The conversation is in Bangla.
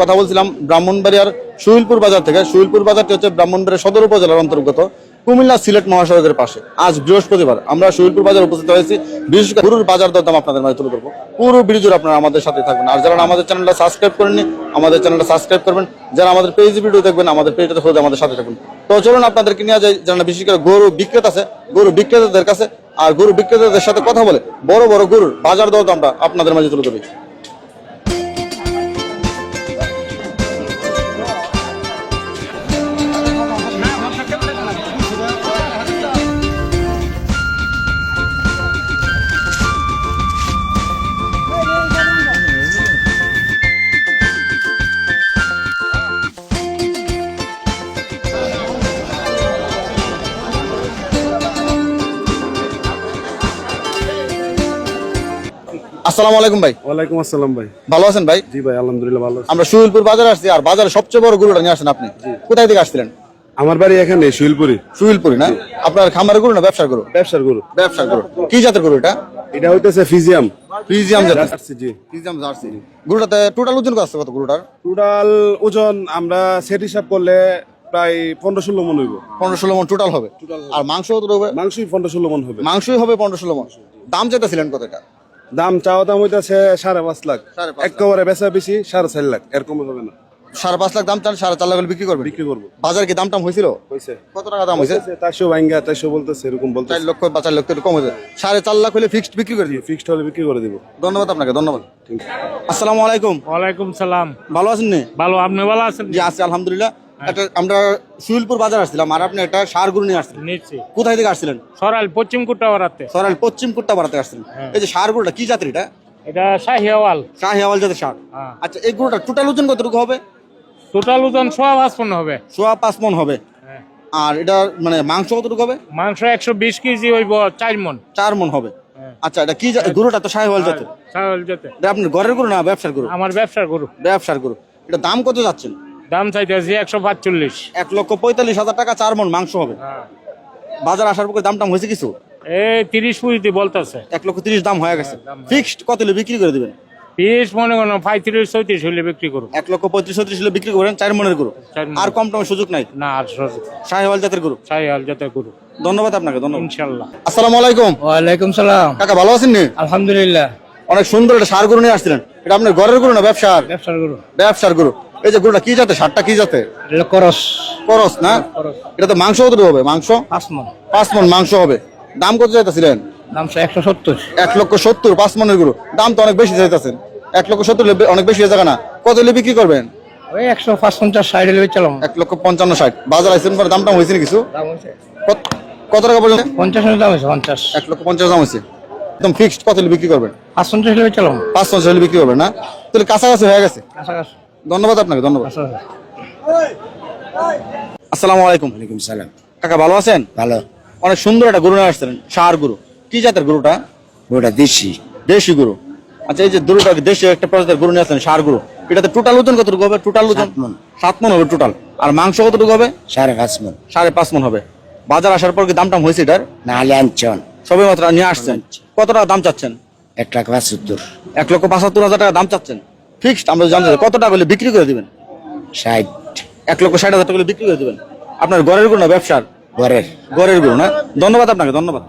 কথা বলছিলাম ব্রাহ্মণবাড়িয়ার সুহিলপুর বাজার থেকে। সুহিলপুর বাজারটি হচ্ছে ব্রাহ্মণবাড়িয়া সদর উপজেলার অন্তর্গত, কুমিল্লা সিলেট মহাসড়কের পাশে। আজ বৃহস্পতিবার আমরা সুহিলপুর বাজারে উপস্থিত হয়েছি। বিশেষ করে গরুর বাজার দরদাম আপনাদের মাঝে তুলে ধরবো। পুরো ভিডিও আপনারা আমাদের সাথে থাকবেন। আর যারা আমাদের চ্যানেলটা সাবস্ক্রাইব করেননি, আমাদের চ্যানেলটা সাবস্ক্রাইব করবেন। যারা আমাদের পেজ ভিডিও দেখবেন, আমাদের পেজটাতে হয়ে আমাদের সাথে থাকবেন। তো চলুন আপনাদেরকে নিয়ে যাই, যারা বিশেষ করে গরু বিক্রেতা আছে, গরু বিক্রেতাদের কাছে, আর গরু বিক্রেতাদের সাথে কথা বলে বড় বড় গরুর বাজার দরদামটা আপনাদের মাঝে তুলে ধরি। আসসালামু আলাইকুম ভাই। ওয়ালাইকুম আসসালাম ভাই। ভালো আছেন ভাই? জি ভাই, আলহামদুলিল্লাহ ভালো আছি। আমরা সুহিলপুর বাজারে আসছি, আর বাজারে সবচেয়ে বড় গরুটা নিয়ে আসেন আপনি। কোথায় থেকে আসছিলেন? আমার বাড়ি এখানে শিলপুরি। সুহিলপুরি না? আপনার খামারের গরু না ব্যবসার গরু? ব্যবসার গরু। ব্যবসার গরু। কি জাতের গরু এটা? এটা হইতেছে ফিজিয়াম। ফ্রিজিয়াম জাতের। জি। ফ্রিজিয়াম জার্সি। গরুটাতে টোটাল ওজন কত আছে, কত গরুটার? টোটাল ওজন আমরা সেট হিসাব করলে প্রায় 15-16 মন হইব। 15-16 মন টোটাল হবে। আর মাংস কত হবে? মাংসই 15-16 মন হবে। মাংসই হবে 15-16 মন। দাম চাইতেছিলেন কত এটা? দাম চাওয়া দাম হইতেছে 5.5 লাখ। 5.5 একেবারে বেচা বেশি 4.5 লাখ, এরকম হবে না। 5.5 লাখ দাম চান, 4.5 লাখ বিক্রি করবেন? বিক্রি করবো। বাজার কি দাম টাম হয়েছিল? হইছে। কত টাকা দাম হয়েছে? 400 ভাঙ্গা 400 বলতেছে, এরকম বলতেছে। 4 লক্ষ বা 4 লক্ষ কম হয়েছে। 4.5 লাখ হলে ফিক্সড বিক্রি করে দিবে। ফিক্সড হলে বিক্রি করে দিব। ধন্যবাদ আপনাকে, ধন্যবাদ। আসসালামু আলাইকুম। ওয়ালাইকুম সালাম। ভালো আছেন নি? ভালো, আপনি ভালো আছেন? জি আছি আলহামদুলিল্লাহ। একটা আমরা সুহিলপুর বাজার আসছিলাম, আর আপনি একটা ষাঁড় গরু নিয়ে আসছিলেন। নিচ্ছি কোথায় থেকে আসছিলেন? সরাইল পশ্চিম কুটাওয়ারাতে। সরাইল পশ্চিম কুট্টাপাড়াতে আসছিলেন। এই যে ষাঁড় গরুটা কি জাতের এটা? এটা শাহিওয়াল। শাহিওয়াল জাতের ষাঁড়। হ্যাঁ। আচ্ছা, এই গরুটা টোটাল ওজন কতটুকু হবে? টোটাল ওজন 55 হবে। 5.5 মন হবে। হ্যাঁ। আর এটা মানে মাংস কতটুকু হবে? মাংস 120 কেজি হইব, 4 মন। 4 মন হবে। হ্যাঁ। আচ্ছা, এটা কি গরুটা তো শাহিওয়াল জাতের। শাহিওয়াল জাতে। এটা আপনার ঘরের গরু না ব্যবসার গরু? আমার ব্যবসার গরু। ব্যবসার গরু। এটা দাম কত যাচ্ছেন? দাম চাইতেছি 145। 1,45,000 টাকা 4 মন মাংস হবে। হ্যাঁ। বাজার আসার পরে দাম টাম হয়েছে কিছু? এই 30 পুরিতে বলতেছে। 1,30,000 দাম হয়ে গেছে। দাম হয়ে ফিক্সড কত হলে বিক্রি করে দিবেন? পিস মনে করেন 35-34 হলে বিক্রি করুন। 1,35,000 হলে বিক্রি করেন 4 মনের গরু। 4 মণ। আর কম টমের সুযোগ নাই? না, আর শাহিওয়াল জাতের গরু। শাহিওয়াল জাতের গরু। ধন্যবাদ আপনাকে, ধন্যবাদ। ইনশাআল্লাহ। আসসালামু আলাইকুম। ওয়ালাইকুম সালাম। কাকা ভালো আছেন নি? আলহামদুলিল্লাহ। অনেক সুন্দর একটা ষাঁড় গরু নিয়ে আসছিলেন। এটা আপনার ঘরের গরু না ব্যবসার? ব্যবসার গরু। ব্যবসার গরু। এই যে গরুটা কি জাতে? ষাঁড়টা কি জাতে? এটা করস। করস না? এটা তো মাংস কতটুকু হবে? মাংস 5 মণ। 5 মন মাংস হবে। দাম কত চাইতেছিলেন? দাম 170। 1,70,000 5 মনের গরু। দাম তো অনেক বেশি চাইতেছেন। 1,70,000 অনেক বেশি হয়ে যাবে না? কত হলে বিক্রি করবেন? ওই 155 60 হলে চলাম। 1,55,000 বাজার আইছেন পরে দামটা হয়েছে না কিছু? দাম হইছে কত টাকা পর্যন্ত? 50 এর দাম হইছে 50। 1,50,000 দাম হয়েছে। একদম ফিক্সড কত হলে বিক্রি করবেন? 55 হলে চলাম। 550 হলে বিক্রি করবেন না? তাহলে কাছাকাছি হয়ে গেছে। কাছাকাছি। ধন্যবাদ আপনাকে, ধন্যবাদ। কাছাকাছি। আসসালামু আলাইকুম। ওয়ালাইকুম সালাম। কাকা ভালো আছেন? ভালো। অনেক সুন্দর একটা গরু নিয়ে আসছিলেন, ষাঁড় গরু। কি জাতের গরুটা? ওটা দেশি। দেশি গরু। আচ্ছা, এই যে গরুটা দেশি একটা প্রজাতির গরু নিয়ে আসলেন, ষাঁড় গরু। এটাতে টোটাল ওজন কতটুকু হবে? টোটাল ওজন 7 মণ। 7 মন হবে টোটাল। আর মাংস কতটুকু হবে? 5.5 মণ। 5.5 মন হবে। বাজার আসার পর কি দাম টাম হয়েছে এটার? না হলে আনছন সবে মাত্র নিয়ে আসছেন। কত টাকা দাম চাচ্ছেন? 1,75,000। 1,75,000 টাকা দাম চাচ্ছেন। ফিক্সড আমরা জানতে চাই কত টাকা হলে বিক্রি করে দিবেন? 60। 1,60,000 টাকা হলে বিক্রি করে দিবেন। আপনার ঘরের গরু না ব্যবসার? ঘরের। ঘরের গরু না? ধন্যবাদ আপনাকে, ধন্যবাদ।